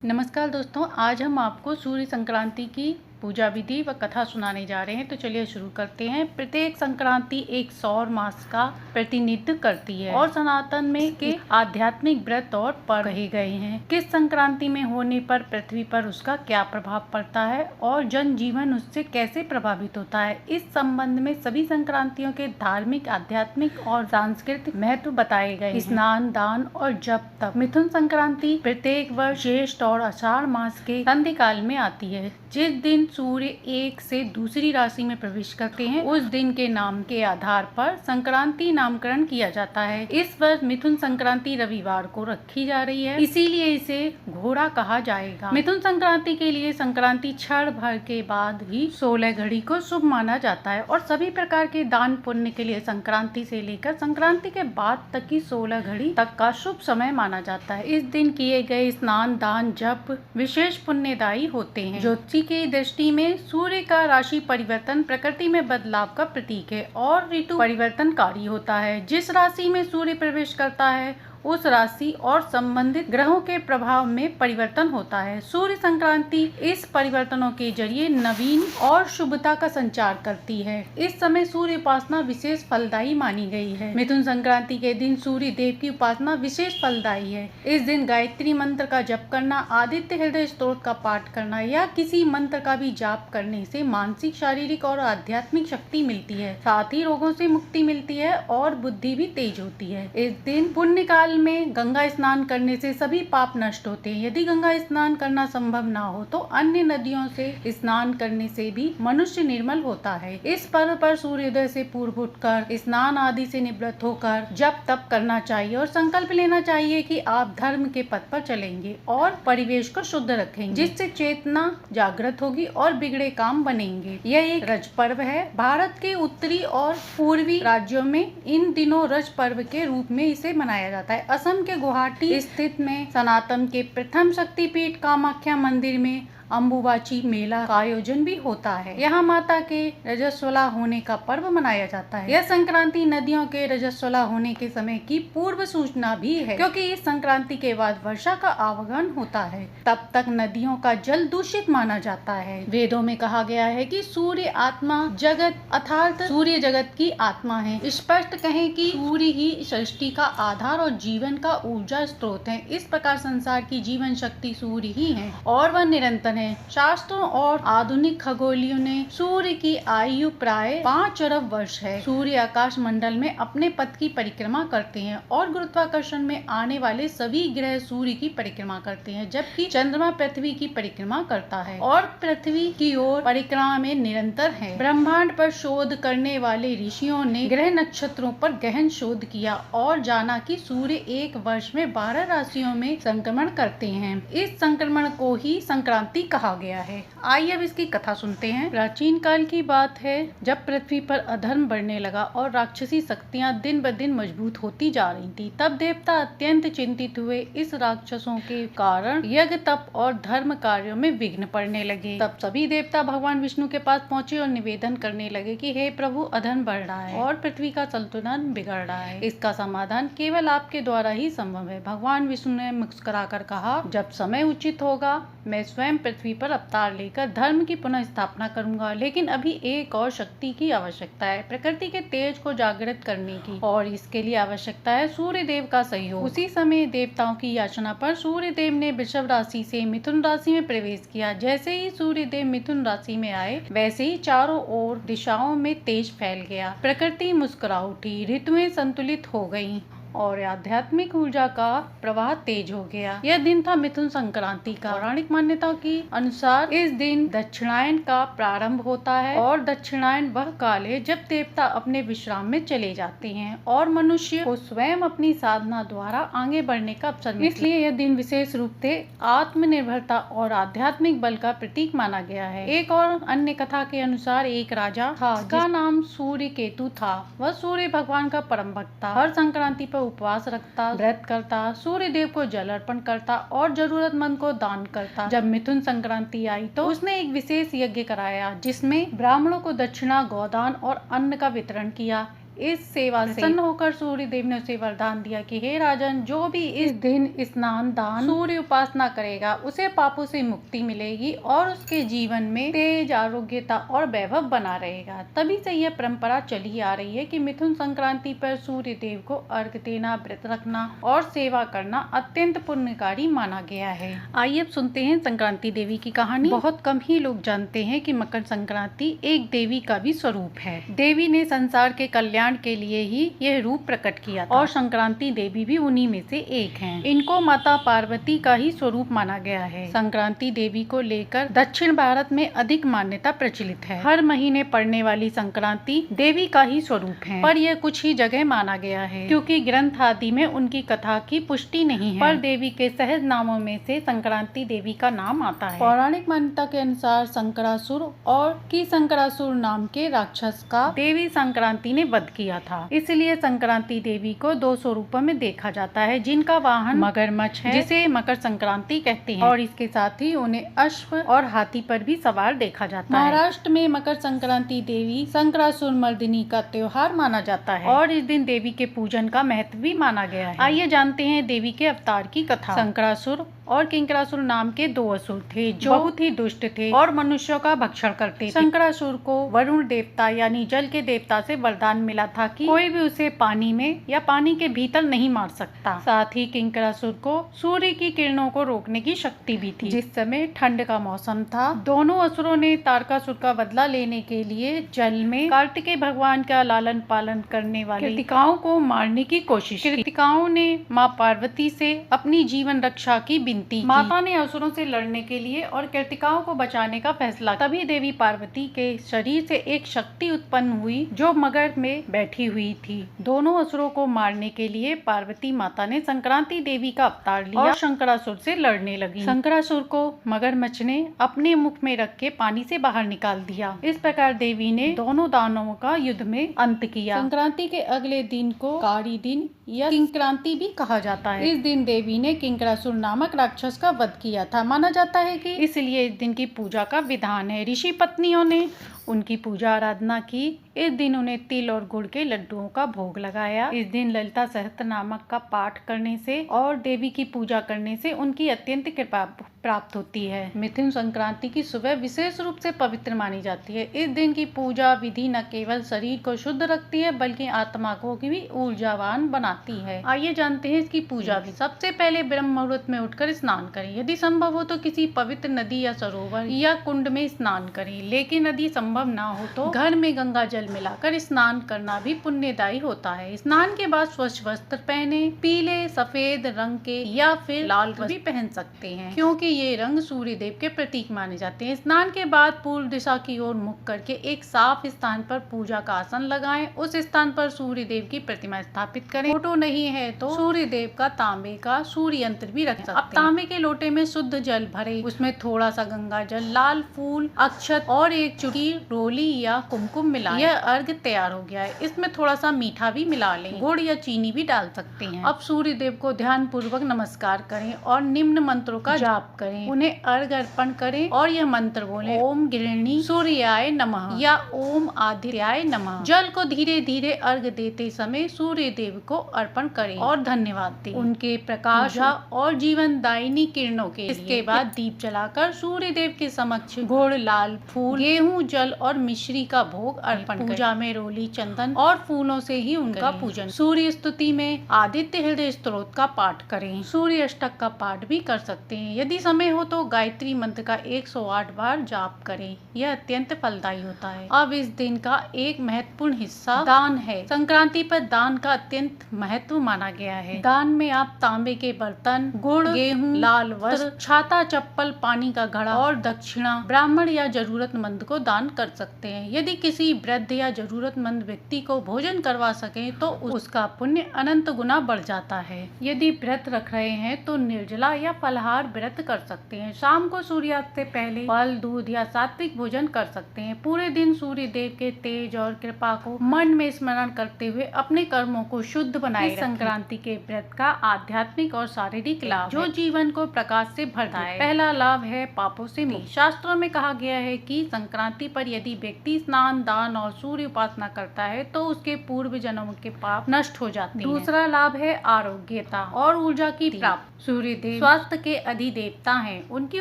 नमस्कार दोस्तों, आज हम आपको सूर्य संक्रांति की पूजा विधि व कथा सुनाने जा रहे हैं। तो चलिए शुरू करते हैं। प्रत्येक संक्रांति एक सौर मास का प्रतिनिधित्व करती है और सनातन में के आध्यात्मिक व्रत और पर्व कहे गए हैं। किस संक्रांति में होने पर पृथ्वी पर उसका क्या प्रभाव पड़ता है और जनजीवन उससे कैसे प्रभावित होता है, इस संबंध में सभी संक्रांतियों के धार्मिक, आध्यात्मिक और सांस्कृतिक महत्व बताए गए हैं। स्नान, दान और जप तप। मिथुन संक्रांति प्रत्येक वर्ष ज्येष्ठ और आषाढ़ मास के संधि काल में आती है। जिस दिन सूर्य एक से दूसरी राशि में प्रवेश करते हैं, उस दिन के नाम के आधार पर संक्रांति नामकरण किया जाता है। इस वर्ष मिथुन संक्रांति रविवार को रखी जा रही है, इसीलिए इसे घोड़ा कहा जाएगा। मिथुन संक्रांति के लिए संक्रांति क्षण भर के बाद ही 16 घड़ी को शुभ माना जाता है और सभी प्रकार के दान पुण्य के लिए संक्रांति से लेकर संक्रांति के बाद तक की 16 घड़ी तक का शुभ समय माना जाता है। इस दिन किए गए स्नान, दान, जप विशेष पुण्यदायी होते हैं। ज्योतिषी की दृष्टि में सूर्य का राशि परिवर्तन प्रकृति में बदलाव का प्रतीक है और ऋतु परिवर्तनकारी होता है। जिस राशि में सूर्य प्रवेश करता है, उस राशि और संबंधित ग्रहों के प्रभाव में परिवर्तन होता है। सूर्य संक्रांति इस परिवर्तनों के जरिए नवीन और शुभता का संचार करती है। इस समय सूर्य उपासना विशेष फलदायी मानी गई है। मिथुन संक्रांति के दिन सूर्य देव की उपासना विशेष फलदायी है। इस दिन गायत्री मंत्र का जप करना, आदित्य हृदय स्तोत्र का पाठ करना या किसी मंत्र का भी जाप करने से मानसिक, शारीरिक और आध्यात्मिक शक्ति मिलती है। साथ ही रोगों से मुक्ति मिलती है और बुद्धि भी तेज होती है। इस दिन पुण्य काल में गंगा स्नान करने से सभी पाप नष्ट होते हैं। यदि गंगा स्नान करना संभव ना हो तो अन्य नदियों से स्नान करने से भी मनुष्य निर्मल होता है। इस पर्व पर सूर्योदय से पूर्व उठकर स्नान आदि से निवृत्त होकर जप तप करना चाहिए और संकल्प लेना चाहिए कि आप धर्म के पथ पर चलेंगे और परिवेश को शुद्ध रखेंगे, जिससे चेतना जागृत होगी और बिगड़े काम बनेंगे। यह एक रज पर्व है। भारत के उत्तरी और पूर्वी राज्यों में इन दिनों रज पर्व के रूप में इसे मनाया जाता है। असम के गुवाहाटी स्थित में सनातन के प्रथम शक्तिपीठ कामाख्या मंदिर में अम्बुबाची मेला का आयोजन भी होता है। यहाँ माता के रजस्वला होने का पर्व मनाया जाता है। यह संक्रांति नदियों के रजस्वला होने के समय की पूर्व सूचना भी है, क्योंकि इस संक्रांति के बाद वर्षा का आगमन होता है। तब तक नदियों का जल दूषित माना जाता है। वेदों में कहा गया है कि सूर्य आत्मा जगत अर्थात सूर्य जगत की आत्मा है। स्पष्ट कहें कि सूर्य ही सृष्टि का आधार और जीवन का ऊर्जा स्रोत है। इस प्रकार संसार की जीवन शक्ति सूर्य ही है और वह निरंतर है। शास्त्रों और आधुनिक खगोलियों ने सूर्य की आयु प्राय 5 अरब वर्ष है। सूर्य आकाश मंडल में अपने पथ की परिक्रमा करते हैं और गुरुत्वाकर्षण में आने वाले सभी ग्रह सूर्य की परिक्रमा करते हैं, जबकि चंद्रमा पृथ्वी की परिक्रमा करता है और पृथ्वी की ओर परिक्रमा में निरंतर है। ब्रह्मांड पर शोध करने वाले ऋषियों ने ग्रह नक्षत्रों पर गहन शोध किया और जाना कि सूर्य एक वर्ष में 12 राशियों में संक्रमण करते हैं। इस संक्रमण को ही संक्रांति कहा गया है। आइए अब इसकी कथा सुनते हैं। प्राचीन काल की बात है, जब पृथ्वी पर अधर्म बढ़ने लगा और राक्षसी शक्तियां दिन ब दिन मजबूत होती जा रही थी, तब देवता अत्यंत चिंतित हुए। इस राक्षसों के कारण यज्ञ, तप और धर्म कार्यों में विघ्न पड़ने लगे। तब सभी देवता भगवान विष्णु के पास पहुंचे और निवेदन करने लगे कि हे प्रभु, अधर्म बढ़ रहा है और पृथ्वी का संतुलन बिगड़ रहा है। इसका समाधान केवल आपके द्वारा ही संभव है। भगवान विष्णु ने मुस्कुराकर कहा, जब समय उचित होगा मैं स्वयं पृथ्वी पर अवतार लेकर धर्म की पुनः स्थापना करूंगा, लेकिन अभी एक और शक्ति की आवश्यकता है, प्रकृति के तेज को जागृत करने की, और इसके लिए आवश्यकता है सूर्य देव का सहयोग। उसी समय देवताओं की याचना पर सूर्य देव ने वृषभ राशि से मिथुन राशि में प्रवेश किया। जैसे ही सूर्य देव मिथुन राशि में आए, वैसे ही चारों ओर दिशाओं में तेज फैल गया। प्रकृति मुस्कुरा उठी, ऋतुएं संतुलित हो गयी और आध्यात्मिक ऊर्जा का प्रवाह तेज हो गया। यह दिन था मिथुन संक्रांति का। पौराणिक मान्यताओं के अनुसार इस दिन दक्षिणायन का प्रारंभ होता है और दक्षिणायन वह काल है जब देवता अपने विश्राम में चले जाते हैं और मनुष्य को स्वयं अपनी साधना द्वारा आगे बढ़ने का अवसर मिलता है। इसलिए यह दिन विशेष रूप से आत्मनिर्भरता और आध्यात्मिक बल का प्रतीक माना गया है। एक और अन्य कथा के अनुसार एक राजा था जिसका नाम सूर्य केतु था। वह सूर्य भगवान का परम भक्त था। हर संक्रांति पर उपवास रखता, व्रत करता, सूर्य देव को जल अर्पण करता और जरूरतमंद को दान करता। जब मिथुन संक्रांति आई तो उसने एक विशेष यज्ञ कराया, जिसमें ब्राह्मणों को दक्षिणा, गोदान और अन्न का वितरण किया। इस सेवा से प्रसन्न होकर सूर्य देव ने उसे वरदान दिया कि हे राजन, जो भी इस दिन स्नान दान सूर्य उपासना करेगा उसे पापों से मुक्ति मिलेगी और उसके जीवन में तेज, आरोग्यता और वैभव बना रहेगा। तभी से यह परंपरा चली आ रही है कि मिथुन संक्रांति पर सूर्य देव को अर्घ देना, व्रत रखना और सेवा करना अत्यंत पुण्यकारी माना गया है। आइए अब सुनते हैं संक्रांति देवी की कहानी। बहुत कम ही लोग जानते हैं कि मकर संक्रांति एक देवी का भी स्वरूप है। देवी ने संसार के कल्याण के लिए ही यह रूप प्रकट किया था और संक्रांति देवी भी उन्हीं में से एक हैं। इनको माता पार्वती का ही स्वरूप माना गया है। संक्रांति देवी को लेकर दक्षिण भारत में अधिक मान्यता प्रचलित है। हर महीने पड़ने वाली संक्रांति देवी का ही स्वरूप है, पर यह कुछ ही जगह माना गया है क्योंकि ग्रंथ आदि में उनकी कथा की पुष्टि नहीं है, पर देवी के सहज नामों में से संक्रांति देवी का नाम आता है। पौराणिक मान्यता के अनुसार संकरासुर और की संकरासुर नाम के राक्षस का देवी संक्रांति ने वध किया था, इसलिए संक्रांति देवी को दो स्वरूपों में देखा जाता है, जिनका वाहन मगरमच्छ है जिसे मकर संक्रांति कहते हैं और इसके साथ ही उन्हें अश्व और हाथी पर भी सवार देखा जाता है। महाराष्ट्र में मकर संक्रांति देवी संकरासुर मर्दिनी का त्योहार माना जाता है और इस दिन देवी के पूजन का महत्व भी माना गया है। आइए जानते हैं देवी के अवतार की कथा। संकरासुर और किंकरासुर नाम के दो असुर थे जो बहुत ही दुष्ट थे और मनुष्यों का भक्षण करते थे। संकरासुर को वरुण देवता यानी जल के देवता से वरदान मिला था कि कोई भी उसे पानी में या पानी के भीतर नहीं मार सकता। साथ ही किंकरासुर को सूर्य की किरणों को रोकने की शक्ति भी थी। जिस समय ठंड का मौसम था, दोनों असुरों ने तारकासुर का बदला लेने के लिए जल में कार्तिकेय भगवान का लालन पालन करने वाले कृतिकाओं को मारने की कोशिश की। कृतिकाओं ने माँ पार्वती से अपनी जीवन रक्षा की माता ने असुरों से लड़ने के लिए और कृतिकाओं को बचाने का फैसला। तभी देवी पार्वती के शरीर से एक शक्ति उत्पन्न हुई जो मगर में बैठी हुई थी। दोनों असुरों को मारने के लिए पार्वती माता ने संक्रांति देवी का अवतार लिया और शंकरासुर से लड़ने लगी। शंकरासुर को मगरमच्छ ने अपने मुख में रख के पानी से बाहर निकाल दिया। इस प्रकार देवी ने दोनों दानवों का युद्ध में अंत किया। संक्रांति के अगले दिन को कारी दिन या किंक्रांति भी कहा जाता है। इस दिन देवी ने किंकरासुर नामक राक्षस का वध किया था। माना जाता है कि इसलिए इस दिन की पूजा का विधान है। ऋषि पत्नियों ने उनकी पूजा आराधना की। इस दिन उन्हें तिल और गुड़ के लड्डुओं का भोग लगाया। इस दिन ललिता सहस्त्रनामक का पाठ करने से और देवी की पूजा करने से उनकी अत्यंत कृपा प्राप्त होती है। मिथुन संक्रांति की सुबह विशेष रूप से पवित्र मानी जाती है। इस दिन की पूजा विधि न केवल शरीर को शुद्ध रखती है बल्कि आत्मा को भी ऊर्जावान बनाती है। आइए जानते हैं इसकी पूजा भी। सबसे पहले ब्रह्म मुहूर्त में उठकर स्नान करें। यदि संभव हो तो किसी पवित्र नदी या सरोवर या कुंड में स्नान करें, लेकिन यदि संभव ना हो तो घर में गंगा जल मिलाकर स्नान करना भी पुण्यदायी होता है। स्नान के बाद स्वच्छ वस्त्र पहने। पीले, सफेद रंग के या फिर लाल भी पहन सकते हैं क्योंकि ये रंग सूर्य देव के प्रतीक माने जाते हैं। स्नान के बाद पूर्व दिशा की ओर मुख करके एक साफ स्थान पर पूजा का आसन लगाएं। उस स्थान पर सूर्य देव की प्रतिमा स्थापित करें। फोटो नहीं है तो सूर्य देव का तांबे का सूर्य यंत्र भी रख सकते हैं। अब तांबे के लोटे में शुद्ध जल भरे, उसमें थोड़ा सा गंगा जल, लाल फूल, अक्षत और एक चुटकी रोली या कुमकुम मिलाएं। यह अर्घ तैयार हो गया है। इसमें थोड़ा सा मीठा भी मिला लें। गुड़ या चीनी भी डाल सकते हैं। अब सूर्य देव को ध्यान पूर्वक नमस्कार करें और निम्न मंत्रों का जाप करें। उन्हें अर्घ अर्पण करें और यह मंत्र बोलें, ओम गृहिणी सूर्याय नमः या ओम आदित्याय नमः। जल को धीरे धीरे अर्घ देते समय सूर्य देव को अर्पण करें और धन्यवाद दें उनके प्रकाश और जीवन दायिनी किरणों के लिए। इसके बाद दीप जलाकर सूर्य देव के समक्ष गुड़, लाल फूल, गेहूं, जल और मिश्री का भोग अर्पण करें। पूजा में रोली, चंदन और फूलों से ही उनका पूजन। सूर्य स्तुति में आदित्य हृदय स्तोत्र का पाठ करें। सूर्य अष्टक का पाठ भी कर सकते हैं। यदि समय हो तो गायत्री मंत्र का 108 बार जाप करें। यह अत्यंत फलदायी होता है। अब इस दिन का एक महत्वपूर्ण हिस्सा दान है। संक्रांति पर दान का अत्यंत महत्व माना गया है। दान में आप तांबे के बर्तन, गुड़, गेहूं, लाल वस्त्र, छाता, चप्पल, पानी का घड़ा और दक्षिणा ब्राह्मण या जरूरतमंद को दान कर सकते हैं। यदि किसी वृद्ध या जरूरतमंद व्यक्ति को भोजन करवा सके तो उसका पुण्य अनंत गुना बढ़ जाता है। यदि व्रत रख रहे हैं तो निर्जला या फलाहार व्रत कर सकते हैं। शाम को सूर्यास्त से पहले फल, दूध या सात्विक भोजन कर सकते हैं। पूरे दिन सूर्य देव के तेज और कृपा को मन में स्मरण करते हुए अपने कर्मों को शुद्ध बनाए रखें। संक्रांति के व्रत का आध्यात्मिक और शारीरिक लाभ जो जीवन को प्रकाश से भरता है। पहला लाभ है पापों से मुक्ति। शास्त्रों में कहा गया है कि संक्रांति पर यदि व्यक्ति स्नान, दान और सूर्य उपासना करता है तो उसके पूर्व जन्मों के पाप नष्ट हो जाते हैं। दूसरा लाभ है आरोग्यता और ऊर्जा की प्राप्ति। सूर्य देव स्वास्थ्य के अधिदेवता हैं। उनकी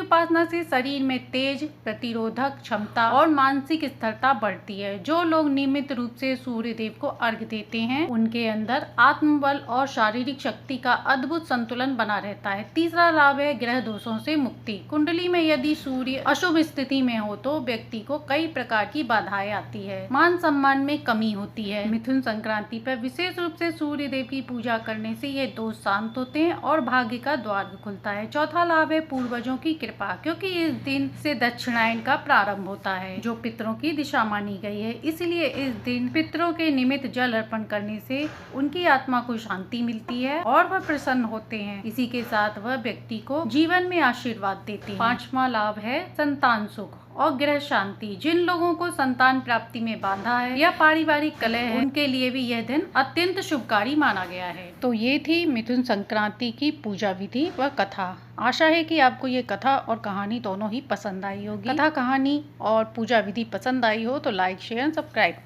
उपासना से शरीर में तेज, प्रतिरोधक क्षमता और मानसिक स्थिरता बढ़ती है। जो लोग नियमित रूप से सूर्य देव को अर्घ्य देते हैं उनके अंदर आत्मबल और शारीरिक शक्ति का अद्भुत संतुलन बना रहता है। तीसरा लाभ है ग्रह दोषों से मुक्ति। कुंडली में यदि सूर्य अशुभ स्थिति में हो तो व्यक्ति को कई प्रकार की बाधाएं आती है, मान सम्मान में कमी होती है। मिथुन संक्रांति पर विशेष रूप से सूर्य देव की पूजा करने से ये दोष शांत होते हैं और भाग्य का द्वार खुलता है। चौथा लाभ है पूर्वजों की कृपा, क्योंकि इस दिन से दक्षिणायन का प्रारंभ होता है जो पितरों की दिशा मानी गई है। इसलिए इस दिन पितरों के निमित्त जल अर्पण करने से उनकी आत्मा को शांति मिलती है और वह प्रसन्न होते हैं। इसी के साथ वह व्यक्ति को जीवन में आशीर्वाद देते हैं। पांचवा लाभ है संतान सुख और गृह शांति। जिन लोगों को संतान प्राप्ति में बाधा है या पारिवारिक कलह है उनके लिए भी यह दिन अत्यंत शुभकारी माना गया है। तो ये थी मिथुन संक्रांति की पूजा विधि व कथा। आशा है कि आपको ये कथा और कहानी दोनों ही पसंद आई होगी। कथा, कहानी और पूजा विधि पसंद आई हो तो लाइक, शेयर, सब्सक्राइब करें।